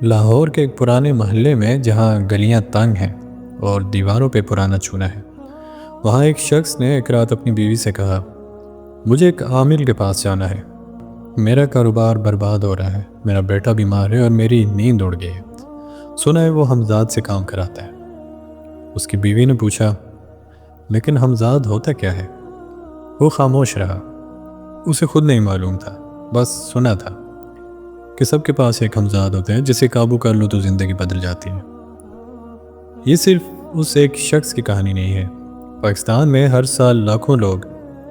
لاہور کے ایک پرانے محلے میں جہاں گلیاں تنگ ہیں اور دیواروں پہ پرانا چونا ہے، وہاں ایک شخص نے ایک رات اپنی بیوی سے کہا، مجھے ایک عامل کے پاس جانا ہے، میرا کاروبار برباد ہو رہا ہے، میرا بیٹا بیمار ہے اور میری نیند اڑ گئی ہے، سنا ہے وہ حمزاد سے کام کراتا ہے۔ اس کی بیوی نے پوچھا، لیکن حمزاد ہوتا کیا ہے؟ وہ خاموش رہا، اسے خود نہیں معلوم تھا، بس سنا تھا کہ سب کے پاس ایک حمزاد ہوتا ہے جسے قابو کر لو تو زندگی بدل جاتی ہے۔ یہ صرف اس ایک شخص کی کہانی نہیں ہے، پاکستان میں ہر سال لاکھوں لوگ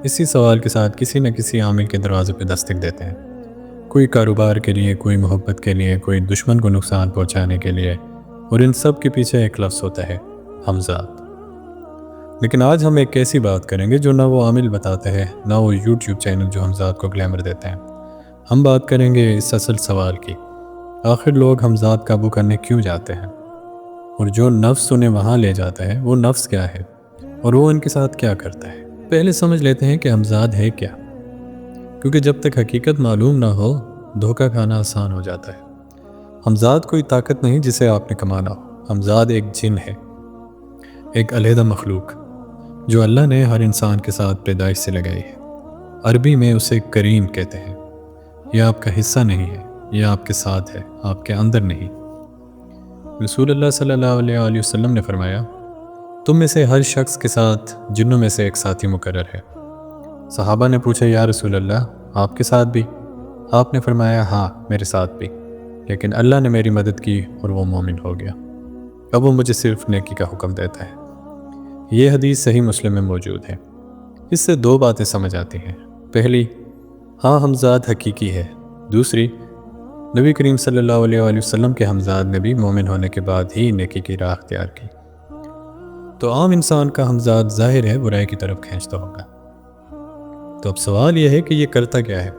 اسی سوال کے ساتھ کسی نہ کسی عامل کے دروازے پہ دستک دیتے ہیں، کوئی کاروبار کے لیے، کوئی محبت کے لیے، کوئی دشمن کو نقصان پہنچانے کے لیے، اور ان سب کے پیچھے ایک لفظ ہوتا ہے، حمزاد۔ لیکن آج ہم ایک ایسی بات کریں گے جو نہ وہ عامل بتاتے ہیں، نہ وہ یوٹیوب چینل جو حمزاد کو گلیمر دیتے ہیں۔ ہم بات کریں گے اس اصل سوال کی، آخر لوگ حمزاد قابو کرنے کیوں جاتے ہیں، اور جو نفس انہیں وہاں لے جاتا ہے وہ نفس کیا ہے، اور وہ ان کے ساتھ کیا کرتا ہے۔ پہلے سمجھ لیتے ہیں کہ حمزاد ہے کیا، کیونکہ جب تک حقیقت معلوم نہ ہو دھوکہ کھانا آسان ہو جاتا ہے۔ حمزاد کوئی طاقت نہیں جسے آپ نے کمانا ہو، حمزاد ایک جن ہے، ایک علیحدہ مخلوق جو اللہ نے ہر انسان کے ساتھ پیدائش سے لگائی ہے۔ عربی میں اسے کریم کہتے ہیں۔ یہ آپ کا حصہ نہیں ہے، یہ آپ کے ساتھ ہے، آپ کے اندر نہیں۔ رسول اللہ صلی اللہ علیہ وآلہ وسلم نے فرمایا، تم میں سے ہر شخص کے ساتھ جنوں میں سے ایک ساتھی مقرر ہے۔ صحابہ نے پوچھا، یا رسول اللہ، آپ کے ساتھ بھی؟ آپ نے فرمایا، ہاں، میرے ساتھ بھی، لیکن اللہ نے میری مدد کی اور وہ مومن ہو گیا، اب وہ مجھے صرف نیکی کا حکم دیتا ہے۔ یہ حدیث صحیح مسلم میں موجود ہے۔ اس سے دو باتیں سمجھ آتی ہیں۔ پہلی، ہاں حمزاد حقیقی ہے۔ دوسری، نبی کریم صلی اللہ علیہ وآلہ وسلم کے حمزاد نے بھی مومن ہونے کے بعد ہی نیکی کی راہ اختیار کی۔ تو عام انسان کا حمزاد ظاہر ہے برائی کی طرف کھینچتا ہوگا۔ تو اب سوال یہ ہے کہ یہ کرتا کیا ہے؟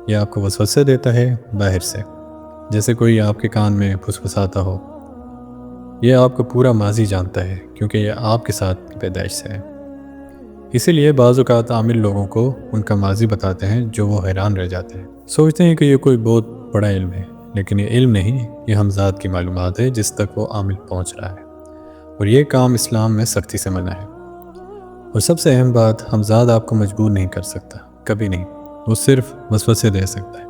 یہ آپ کو وسوسے دیتا ہے باہر سے، جیسے کوئی آپ کے کان میں پھسپھساتا ہو۔ یہ آپ کو پورا ماضی جانتا ہے کیونکہ یہ آپ کے ساتھ پیدائش سے ہے۔ اسی لیے بعض اوقات عامل لوگوں کو ان کا ماضی بتاتے ہیں جو وہ حیران رہ جاتے ہیں، سوچتے ہیں کہ یہ کوئی بہت بڑا علم ہے، لیکن یہ علم نہیں، یہ حمزاد کی معلومات ہے جس تک وہ عامل پہنچ رہا ہے، اور یہ کام اسلام میں سختی سے منع ہے۔ اور سب سے اہم بات، حمزاد آپ کو مجبور نہیں کر سکتا، کبھی نہیں، وہ صرف وسوسے دے سکتا ہے،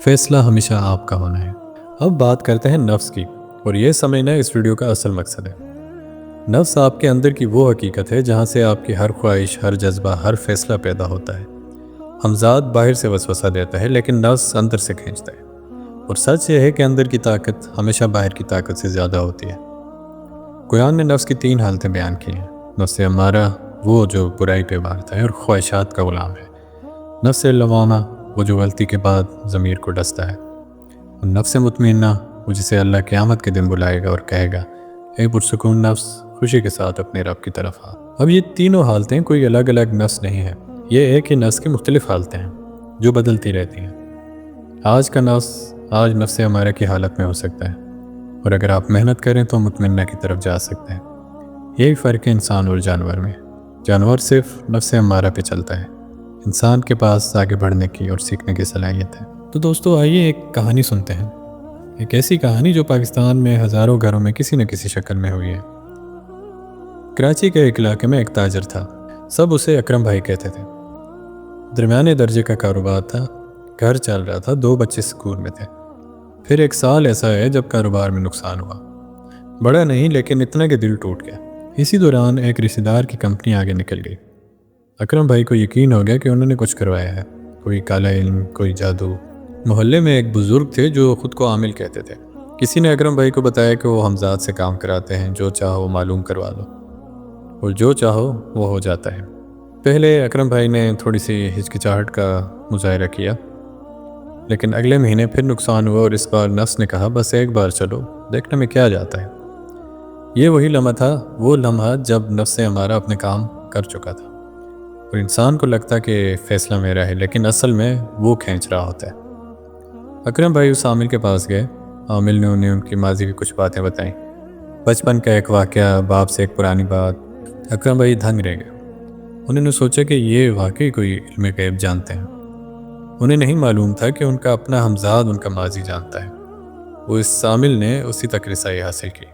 فیصلہ ہمیشہ آپ کا ہونا ہے۔ اب بات کرتے ہیں نفس کی، اور یہ سمجھنا اس ویڈیو کا اصل مقصد ہے۔ نفس آپ کے اندر کی وہ حقیقت ہے جہاں سے آپ کی ہر خواہش، ہر جذبہ، ہر فیصلہ پیدا ہوتا ہے۔ حمزاد باہر سے وسوسہ دیتا ہے، لیکن نفس اندر سے کھینچتا ہے، اور سچ یہ ہے کہ اندر کی طاقت ہمیشہ باہر کی طاقت سے زیادہ ہوتی ہے۔ قرآن نے نفس کی 3 حالتیں بیان کی ہیں۔ نفس امارہ، وہ جو برائی پہ مارتا ہے اور خواہشات کا غلام ہے۔ نفس لوامہ، وہ جو غلطی کے بعد ضمیر کو ڈستا ہے۔ اور نفس مطمئنہ، وہ جسے اللہ قیامت کے دن بلائے گا اور کہے گا، اے پرسکون نفس، خوشی کے ساتھ اپنے رب کی طرف آ۔ اب یہ تینوں حالتیں کوئی الگ الگ نفس نہیں ہیں، یہ ایک ہی نفس کی مختلف حالتیں ہیں جو بدلتی رہتی ہیں۔ آج کا نفس آج نفس امارہ کی حالت میں ہو سکتا ہے، اور اگر آپ محنت کریں تو مطمئنہ کی طرف جا سکتے ہیں۔ یہی فرق ہے انسان اور جانور میں۔ جانور صرف نفس امارہ پہ چلتا ہے، انسان کے پاس آگے بڑھنے کی اور سیکھنے کی صلاحیت ہے۔ تو دوستو، آئیے ایک کہانی سنتے ہیں، ایک ایسی کہانی جو پاکستان میں ہزاروں گھروں میں کسی نہ کسی شکل میں ہوئی ہے۔ کراچی کے ایک علاقے میں ایک تاجر تھا، سب اسے اکرم بھائی کہتے تھے۔ درمیانے درجے کا کاروبار تھا، گھر چل رہا تھا، 2 بچے اسکول میں تھے۔ پھر ایک سال ایسا ہے جب کاروبار میں نقصان ہوا، بڑا نہیں لیکن اتنا کہ دل ٹوٹ گیا۔ اسی دوران ایک رشتہ دار کی کمپنی آگے نکل گئی۔ اکرم بھائی کو یقین ہو گیا کہ انہوں نے کچھ کروایا ہے، کوئی کالا علم، کوئی جادو۔ محلے میں ایک بزرگ تھے جو خود کو عامل کہتے تھے۔ کسی نے اکرم بھائی کو بتایا کہ وہ حمزاد سے کام کراتے ہیں، جو چاہو معلوم کروا لو، اور جو چاہو وہ ہو جاتا ہے۔ پہلے اکرم بھائی نے تھوڑی سی ہچکچاہٹ کا مظاہرہ کیا، لیکن اگلے مہینے پھر نقصان ہوا، اور اس بار نفس نے کہا، بس ایک بار چلو، دیکھنے میں کیا جاتا ہے۔ یہ وہی لمحہ تھا، وہ لمحہ جب نفس امارہ اپنے کام کر چکا تھا، اور انسان کو لگتا کہ فیصلہ میرا ہے، لیکن اصل میں وہ کھینچ رہا ہوتا ہے۔ اکرم بھائی اس عامل کے پاس گئے۔ عامل نے انہیں ان کی ماضی کی کچھ باتیں بتائیں، بچپن کا ایک واقعہ، باپ سے ایک پرانی بات۔ اکرم بھائی دھنگ رہ گئے۔ انہوں نے سوچا کہ یہ واقعی کوئی علم غیب جانتے ہیں۔ انہیں نہیں معلوم تھا کہ ان کا اپنا حمزاد ان کا ماضی جانتا ہے۔ اس عامل نے اسی تک رسائی حاصل کی۔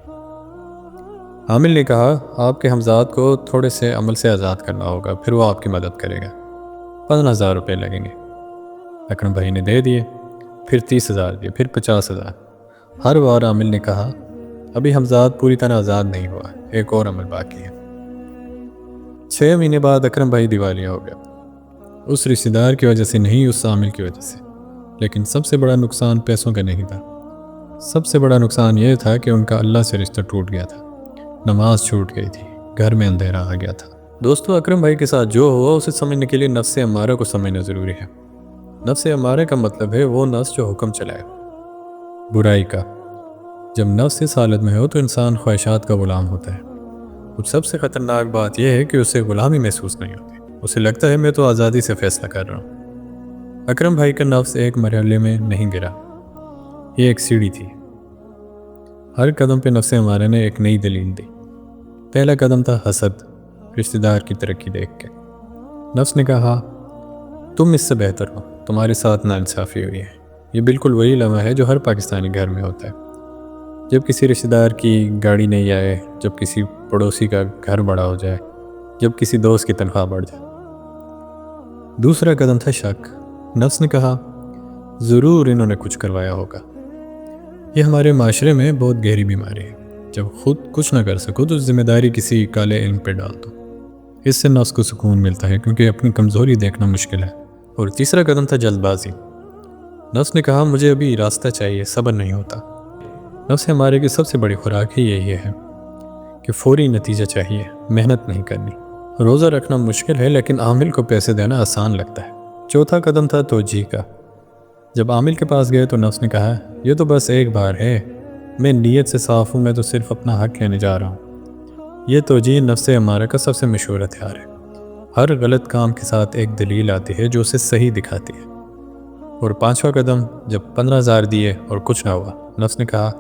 عامل نے کہا آپ کے ہمزاد کو تھوڑے سے عمل سے آزاد کرنا ہوگا، پھر وہ آپ کی مدد کرے گا، 15,000 روپے لگیں گے۔ اکرم بھائی نے دے دیے، پھر 30,000 دیے، پھر 50,000۔ ہر بار عامل نے کہا ابھی ہمزاد پوری طرح آزاد نہیں ہوا، ایک اور عمل باقی ہے۔ 6 مہینے بعد اکرم بھائی دیوالیہ ہو گیا، اس رشتہ دار کی وجہ سے نہیں، اس عامل کی وجہ سے۔ لیکن سب سے بڑا نقصان پیسوں کا نہیں تھا، سب سے بڑا نقصان یہ تھا کہ ان کا اللہ سے رشتہ ٹوٹ گیا تھا، نماز چھوٹ گئی تھی، گھر میں اندھیرا آ گیا تھا۔ دوستو، اکرم بھائی کے ساتھ جو ہوا اسے سمجھنے کے لیے نفس امارہ کو سمجھنا ضروری ہے۔ نفس امارہ کا مطلب ہے وہ نفس جو حکم چلائے برائی کا۔ جب نفس اس حالت میں ہو تو انسان خواہشات کا غلام ہوتا ہے، اور سب سے خطرناک بات یہ ہے کہ اسے غلامی محسوس نہیں ہوتی، اسے لگتا ہے میں تو آزادی سے فیصلہ کر رہا ہوں۔ اکرم بھائی کا نفس ایک مرحلے میں نہیں گرا، یہ ایک سیڑھی تھی۔ ہر قدم پہ نفس امارہ نے ایک نئی دلیل دی۔ پہلا قدم تھا حسد، رشتہ دار کی ترقی دیکھ کے۔ نفس نے کہا تم اس سے بہتر ہو، تمہارے ساتھ ناانصافی ہوئی ہے۔ یہ بالکل وہی لمحہ ہے جو ہر پاکستانی گھر میں ہوتا ہے، جب کسی رشتہ دار کی گاڑی نہیں آئے، جب کسی پڑوسی کا گھر بڑا ہو جائے، جب کسی دوست کی تنخواہ بڑھ جائے۔ دوسرا قدم تھا شک۔ نفس نے کہا ضرور انہوں نے کچھ کروایا ہوگا۔ یہ ہمارے معاشرے میں بہت گہری بیماری ہے، جب خود کچھ نہ کر سکو تو ذمہ داری کسی کالے علم پہ ڈال دو، اس سے نفس کو سکون ملتا ہے کیونکہ اپنی کمزوری دیکھنا مشکل ہے۔ اور تیسرا قدم تھا جلد بازی۔ نفس نے کہا مجھے ابھی راستہ چاہیے، صبر نہیں ہوتا۔ نفس ہمارے کی سب سے بڑی خوراک ہی یہی ہے کہ فوری نتیجہ چاہیے، محنت نہیں کرنی۔ روزہ رکھنا مشکل ہے لیکن عامل کو پیسے دینا آسان لگتا ہے۔ چوتھا قدم تھا توجیہ کا۔ جب عامل کے پاس گئے تو نفس نے کہا یہ تو بس ایک بار ہے، میں نیت سے صاف ہوں، میں تو صرف اپنا حق لینے جا رہا ہوں۔ یہ توجیہ نفس امارہ کا سب سے مشہور ہتھیار ہے۔ ہر غلط کام کے ساتھ ایک دلیل آتی ہے جو اسے صحیح دکھاتی ہے۔ اور پانچواں قدم، جب 15,000 دیے اور کچھ نہ ہوا، نفس نے کہا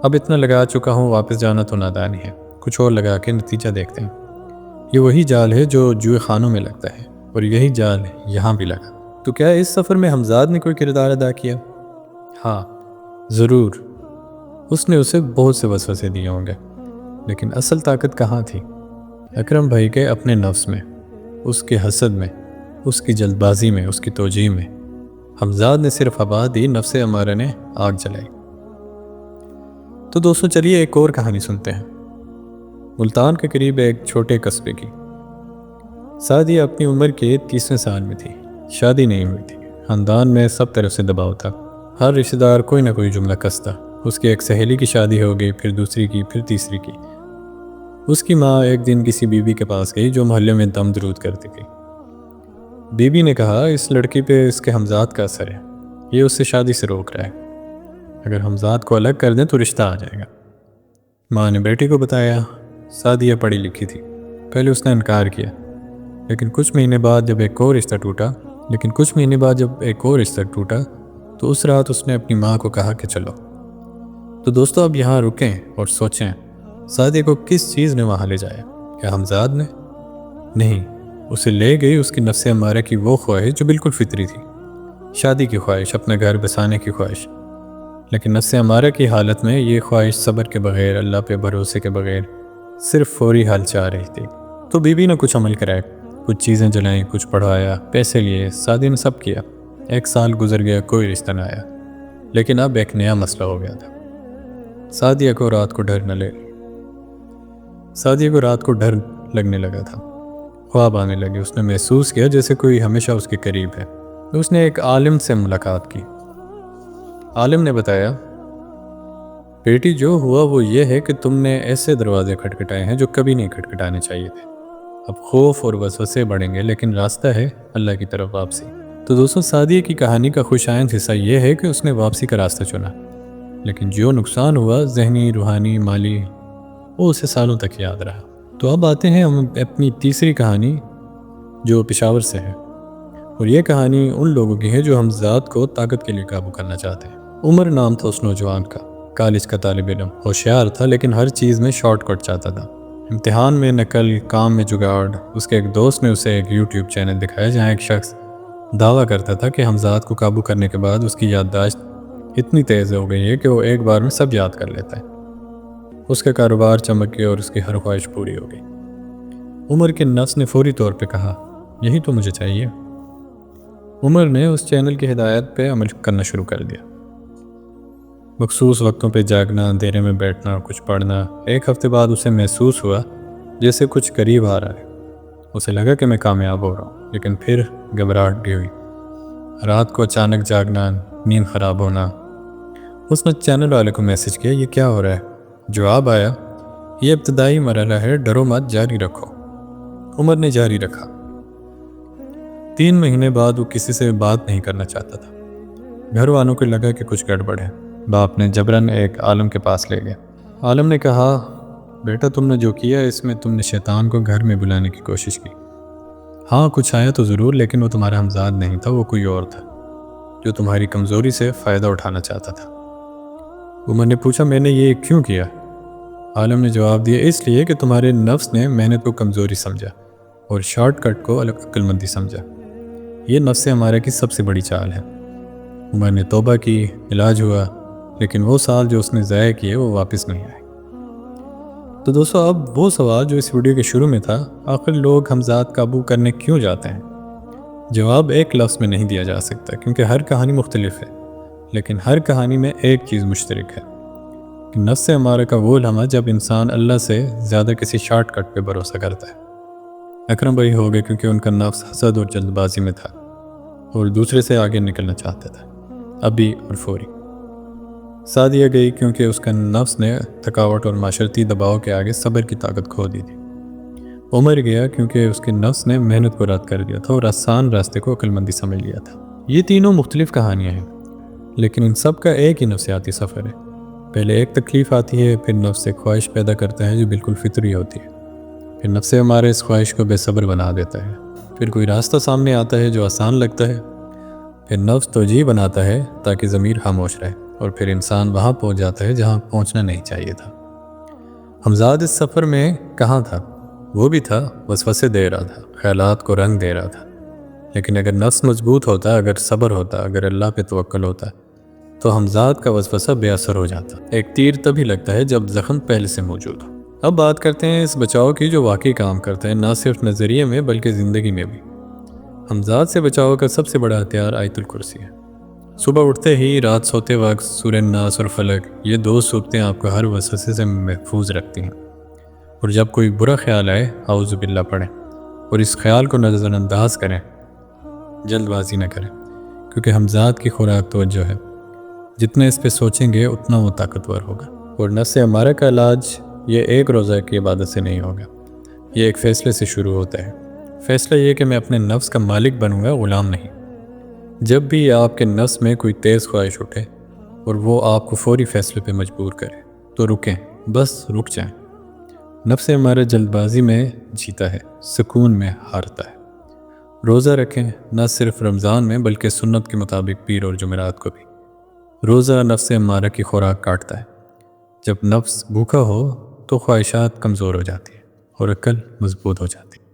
اب اتنا لگا چکا ہوں، واپس جانا تو نادانی ہے، کچھ اور لگا کے نتیجہ دیکھتے ہیں۔ یہ وہی جال ہے جو جوئے خانوں میں لگتا ہے، اور یہی جال یہاں بھی لگا۔ تو کیا اس سفر میں ہمزاد نے کوئی کردار ادا کیا؟ ہاں ضرور، اس نے اسے بہت سے وسوسے دیے ہوں گے، لیکن اصل طاقت کہاں تھی؟ اکرم بھائی کے اپنے نفس میں، اس کے حسد میں، اس کی جلد بازی میں، اس کی توجیہ میں۔ ہمزاد نے صرف ہوا دی، نفس امارہ نے آگ جلائی۔ تو دوستو چلیے ایک اور کہانی سنتے ہیں، ملتان کے قریب ایک چھوٹے قصبے کی۔ سعدیہ اپنی عمر کے 30ویں سال میں تھی، شادی نہیں ہوئی تھی، خاندان میں سب طرف سے دباؤ تھا، ہر رشتہ دار کوئی نہ کوئی جملہ کستا۔ اس کی ایک سہیلی کی شادی ہو گئی، پھر دوسری کی، پھر تیسری کی۔ اس کی ماں ایک دن کسی بیوی کے پاس گئی جو محلے میں دم درود کرتی تھی۔ بیوی نے کہا اس لڑکی پہ اس کے ہمزاد کا اثر ہے، یہ اس سے شادی سے روک رہا ہے، اگر ہمزاد کو الگ کر دیں تو رشتہ آ جائے گا۔ ماں نے بیٹی کو بتایا۔ سعدیہ پڑھی لکھی تھی، پہلے اس نے انکار کیا، لیکن کچھ مہینے بعد جب ایک اور رشتہ ٹوٹا تو اس رات اس نے اپنی ماں کو کہا کہ چلو۔ تو دوستو اب یہاں رکیں اور سوچیں، سعدیہ کو کس چیز نے وہاں لے جایا؟ کیا ہمزاد نے؟ نہیں، اسے لے گئی اس کی نفس امارہ کی وہ خواہش جو بالکل فطری تھی، شادی کی خواہش، اپنا گھر بسانے کی خواہش۔ لیکن نفس امارہ کی حالت میں یہ خواہش صبر کے بغیر، اللہ پہ بھروسے کے بغیر، صرف فوری حل چاہ رہی تھی۔ تو بیوی نے کچھ عمل کرائے، کچھ چیزیں جلائیں، کچھ پڑھوایا، پیسے لیے، سعدیہ نے سب کیا۔ 1 سال گزر گیا، کوئی رشتہ نہ آیا، لیکن اب ایک نیا مسئلہ ہو گیا تھا۔ سعدیہ کو رات کو ڈر لگنے لگا تھا، خواب آنے لگے، اس نے محسوس کیا جیسے کوئی ہمیشہ اس کے قریب ہے۔ اس نے ایک عالم سے ملاقات کی۔ عالم نے بتایا بیٹی جو ہوا وہ یہ ہے کہ تم نے ایسے دروازے کھٹکھٹائے ہیں جو کبھی نہیں کھٹکھٹانے چاہیے تھے۔ اب خوف اور وسوسے بڑھیں گے لیکن راستہ ہے اللہ کی طرف واپسی۔ تو دوستو سعدیہ کی کہانی کا خوش آئند حصہ یہ ہے کہ اس نے واپسی کا راستہ چنا، لیکن جو نقصان ہوا، ذہنی، روحانی، مالی، وہ اسے سالوں تک یاد رہا۔ تو اب آتے ہیں ہم اپنی تیسری کہانی جو پشاور سے ہے، اور یہ کہانی ان لوگوں کی ہے جو ہمزاد کو طاقت کے لیے قابو کرنا چاہتے ہیں۔ عمر نام تھا اس نوجوان کا، کالج کا طالب علم، ہوشیار تھا لیکن ہر چیز میں شارٹ کٹ چاہتا تھا، امتحان میں نقل، کام میں جگاڑ۔ اس کے ایک دوست نے اسے ایک یوٹیوب چینل دکھایا جہاں ایک شخص دعویٰ کرتا تھا کہ ہمزاد کو قابو کرنے کے بعد اس کی یادداشت اتنی تیز ہو گئی ہے کہ وہ ایک بار میں سب یاد کر لیتا ہے۔ اس کا کاروبار چمک گیا اور اس کی ہر خواہش پوری ہو گئی۔ عمر کے نفس نے فوری طور پہ کہا، یہی تو مجھے چاہیے۔ عمر نے اس چینل کی ہدایت پہ عمل کرنا شروع کر دیا۔ مخصوص وقتوں پہ جاگنا، اندھیرے میں بیٹھنا، کچھ پڑھنا۔ ایک ہفتے بعد اسے محسوس ہوا جیسے کچھ قریب آ رہا ہے۔ اسے لگا کہ میں کامیاب ہو رہا ہوں، لیکن پھر گھبراہٹ بھی ہوئی۔ رات کو اچانک جاگنا، نیند خراب ہونا۔ اس نے چینل والے کو میسج کیا، یہ کیا ہو رہا ہے؟ جواب آیا، یہ ابتدائی مرحلہ ہے، ڈرو مت، جاری رکھو۔ عمر نے جاری رکھا۔ 3 مہینے بعد وہ کسی سے بات نہیں کرنا چاہتا تھا۔ گھر والوں کو لگا کہ کچھ گڑبڑ ہے۔ باپ نے جبراً ایک عالم کے پاس لے گیا۔ عالم نے کہا، بیٹا تم نے جو کیا اس میں تم نے شیطان کو گھر میں بلانے کی کوشش کی۔ ہاں کچھ آیا تو ضرور، لیکن وہ تمہارا ہمزاد نہیں تھا، وہ کوئی اور تھا جو تمہاری کمزوری سے فائدہ اٹھانا چاہتا تھا۔ عمر نے پوچھا، میں نے یہ کیوں کیا؟ عالم نے جواب دیا، اس لیے کہ تمہارے نفس نے محنت کو کمزوری سمجھا اور شارٹ کٹ کو عقل مندی سمجھا۔ یہ نفس ہمارے کی سب سے بڑی چال ہے۔ عمر نے توبہ کی، علاج ہوا، لیکن وہ سال جو اس نے ضائع کیے وہ واپس نہیں آئے۔ تو دوستو، اب وہ سوال جو اس ویڈیو کے شروع میں تھا، آخر لوگ ہمزاد قابو کرنے کیوں جاتے ہیں؟ جواب ایک لفظ میں نہیں دیا جا سکتا، کیونکہ ہر کہانی مختلف ہے، لیکن ہر کہانی میں ایک چیز مشترک ہے کہ نفس ہمارا کا وہ لمحہ جب انسان اللہ سے زیادہ کسی شارٹ کٹ پہ بھروسہ کرتا ہے۔ اکرم بھائی ہو گئے کیونکہ ان کا نفس حسد اور جلد بازی میں تھا اور دوسرے سے آگے نکلنا چاہتا تھا، ابھی اور فوری۔ سعدیہ گئی کیونکہ اس کا نفس نے تھکاوٹ اور معاشرتی دباؤ کے آگے صبر کی طاقت کھو دی تھی۔ عمر گیا کیونکہ اس کے نفس نے محنت کو رد کر دیا تھا اور آسان راستے کو عقل مندی سمجھ لیا تھا۔ یہ تینوں مختلف کہانیاں ہیں، لیکن ان سب کا ایک ہی نفسیاتی سفر ہے۔ پہلے ایک تکلیف آتی ہے، پھر نفس ایک خواہش پیدا کرتا ہے جو بالکل فطری ہوتی ہے، پھر نفس ہمارے اس خواہش کو بے صبر بنا دیتا ہے، پھر کوئی راستہ سامنے آتا ہے جو آسان لگتا ہے، پھر نفس توجیہ بناتا ہے تاکہ ضمیر خاموش رہے، اور پھر انسان وہاں پہنچ جاتا ہے جہاں پہنچنا نہیں چاہیے تھا۔ ہمزاد اس سفر میں کہاں تھا؟ وہ بھی تھا، وسوسے دے رہا تھا، خیالات کو رنگ دے رہا تھا، لیکن اگر نفس مضبوط ہوتا، اگر صبر ہوتا، اگر اللہ پہ توکل ہوتا، تو ہمزاد کا وسوسہ بے اثر ہو جاتا۔ ایک تیر تبھی لگتا ہے جب زخم پہلے سے موجود ہو۔ اب بات کرتے ہیں اس بچاؤ کی جو واقعی کام کرتا ہے، نہ صرف نظریے میں بلکہ زندگی میں بھی۔ ہمزاد سے بچاؤ کا سب سے بڑا ہتھیار آیت الکرسی ہے۔ صبح اٹھتے ہی، رات سوتے وقت سورہ الناس اور فلق، یہ 2 صورتیں آپ کو ہر وسوسے سے محفوظ رکھتی ہیں۔ اور جب کوئی برا خیال آئے، اعوذ باللہ پڑھیں اور اس خیال کو نظر انداز کریں، جلد بازی نہ کریں، کیونکہ ہمزاد کی خوراک توجہ ہے۔ جتنا اس پہ سوچیں گے اتنا وہ طاقتور ہوگا۔ اور نفس ہمارا کا علاج یہ ایک روزہ کی عبادت سے نہیں ہوگا، یہ ایک فیصلے سے شروع ہوتا ہے۔ فیصلہ یہ کہ میں اپنے نفس کا مالک بنوں گا، غلام نہیں۔ جب بھی آپ کے نفس میں کوئی تیز خواہش اٹھے اور وہ آپ کو فوری فیصلے پہ مجبور کرے، تو رکیں، بس رک جائیں۔ نفس ہمارا جلد بازی میں جیتا ہے، سکون میں ہارتا ہے۔ روزہ رکھیں، نہ صرف رمضان میں بلکہ سنت کے مطابق پیر اور جمعرات کو بھی۔ روزہ نفس ہمارا کی خوراک کاٹتا ہے۔ جب نفس بھوکا ہو تو خواہشات کمزور ہو جاتی ہے اور عقل مضبوط ہو جاتی ہے۔